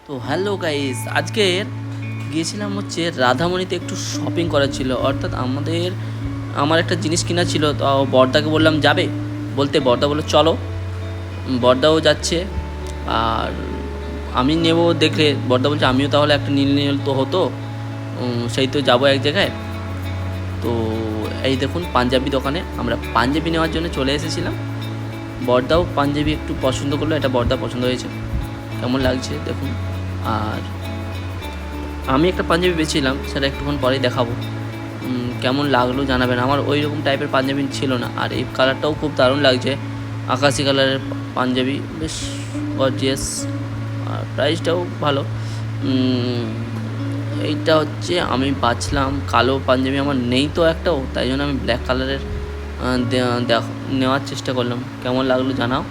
তো hello guys, আজকের গিয়েছিলাম হচ্ছে রাধামণিতে একটু শপিং করার ছিল। অর্থাৎ আমার একটা জিনিস কেনা ছিল। তো বড়দাকে বললাম যাবে, বলতে বড়দা বললো চলো। বড়দাও যাচ্ছে। আর আমি নেব দেখলে বড়দা বলছে আমিও তাহলে একটা নিলে তো হতো। সেই তো যাবো এক জায়গায়। তো এই দেখুন পাঞ্জাবি দোকানে আমরা পাঞ্জাবি নেওয়ার জন্য চলে এসেছিলাম। বড়দাও পাঞ্জাবি একটু পছন্দ করলো, এটা বড়দা পছন্দ হয়েছে, কেমন লাগছে দেখুন। আর আমি একটা পাঞ্জাবি বেছিলাম, সেটা একটুক্ষণ পরেই দেখাবো। কেমন লাগলো জানাবেন। আমার ওই রকম টাইপের পাঞ্জাবি ছিল না, আর এই কালারটাও খুব দারুণ লাগছে, আকাশি কালারের পাঞ্জাবি, বেশ গর্জিয়াস। আর প্রাইসটাও ভালো। এইটা হচ্ছে আমি বাছলাম কালো পাঞ্জাবি, আমার নেই তো একটাও, তাই জন্য আমি ব্ল্যাক কালারের নেওয়ার চেষ্টা করলাম। কেমন লাগলো জানাও।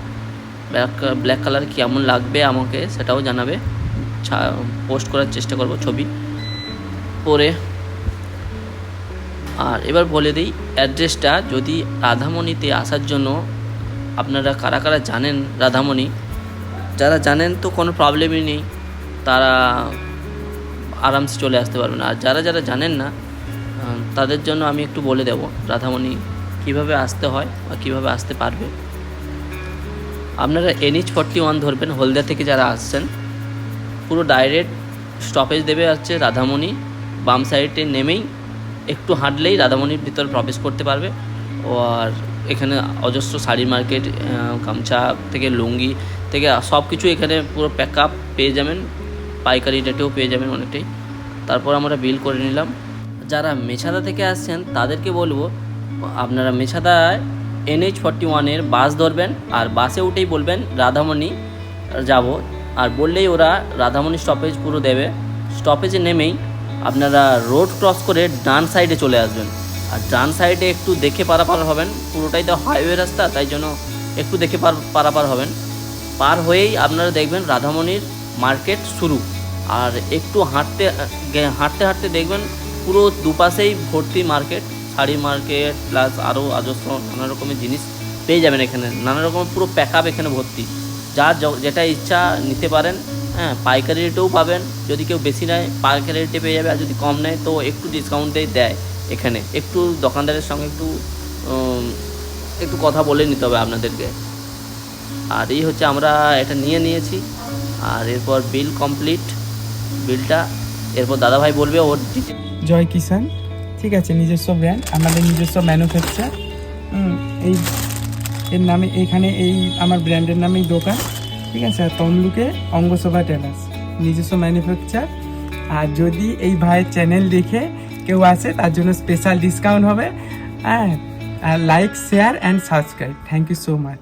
ব্ল্যাক কালার কেমন লাগবে আমাকে সেটাও জানাবে। পোস্ট করার চেষ্টা করব ছবি পরে। আর এবার বলে দিই অ্যাড্রেসটা, যদি রাধামণিতে আসার জন্য আপনারা কারা কারা জানেন রাধামণি, যারা জানেন তো কোনো প্রবলেমই নেই, তারা আরামসে চলে আসতে পারবেন। আর যারা যারা জানেন না তাদের জন্য আমি একটু বলে দেব রাধামণি কীভাবে আসতে হয় বা কীভাবে আসতে পারবে। আপনারা NH41 ধরবেন, হলদিয়া থেকে যারা আসছেন পুরো ডাইরেক্ট স্টপেজ দেবে হচ্ছে রাধামণি। বাম সাইডে নেমেই একটু হাঁটলেই রাধামণির ভিতরে প্রবেশ করতে পারবে। আর এখানে অজস্র শাড়ি মার্কেট, গামছা থেকে লুঙ্গি থেকে সব কিছু এখানে পুরো প্যাক আপ পেয়ে যাবেন, পাইকারি রেটেও পেয়ে যাবেন অনেকটাই। তারপর আমরা বিল করে নিলাম। যারা মেছাদা থেকে আসছেন তাদেরকে বলবো আপনারা মেছাদায় NH41 বাস ধরবেন, আর বাসে উঠেই বলবেন রাধামণি যাব, আর বললেই ওরা রাধামণি স্টপেজ পুরো দেবে। স্টপেজে নেমেই আপনারা রোড ক্রস করে ডান সাইডে চলে আসবেন। আর ডান সাইডে একটু দেখে পারাপার হবেন, পুরোটাই তো হাইওয়ে রাস্তা, তাই জন্য একটু দেখে পারাপার হবেন। পার হয়েই আপনারা দেখবেন রাধামণির মার্কেট শুরু। আর একটু হাঁটতে হাঁটতে দেখবেন পুরো দুপাশেই ভর্তি মার্কেট, শাড়ি মার্কেট প্লাস আরও অজস্র নানা রকমের জিনিস পেয়ে যাবেন এখানে। নানা রকমের পুরো প্যাক আপ এখানে ভর্তি, যার যেটা ইচ্ছা নিতে পারেন। হ্যাঁ, পাইকারি রেটেও পাবেন, যদি কেউ বেশি নেয় পাইকারি রেটে পেয়ে যাবে, আর যদি কম নেয় তো একটু ডিসকাউন্টেই দেয় এখানে। একটু দোকানদারের সঙ্গে একটু কথা বলে নিতে হবে আপনাদেরকে। আর এই হচ্ছে আমরা এটা নিয়েছি। আর এরপর বিল কমপ্লিট, বিলটা এরপর দাদাভাই বলবে ওর। জয় কিষান, ঠিক আছে, নিজস্ব ব্র্যান্ড, আমাদের নিজস্ব ম্যানুফ্যাকচার। এই এর নামে এখানে এই আমার ব্র্যান্ডের নামেই দোকান, ঠিক আছে। আর তমলুকে অঙ্গশোভা টেলার্স, নিজস্ব ম্যানুফ্যাকচার। আর যদি এই ভাইয়ের চ্যানেল দেখে কেউ আসে তার জন্য স্পেশাল ডিসকাউন্ট হবে। হ্যাঁ, আর like, share and subscribe. Thank you so much.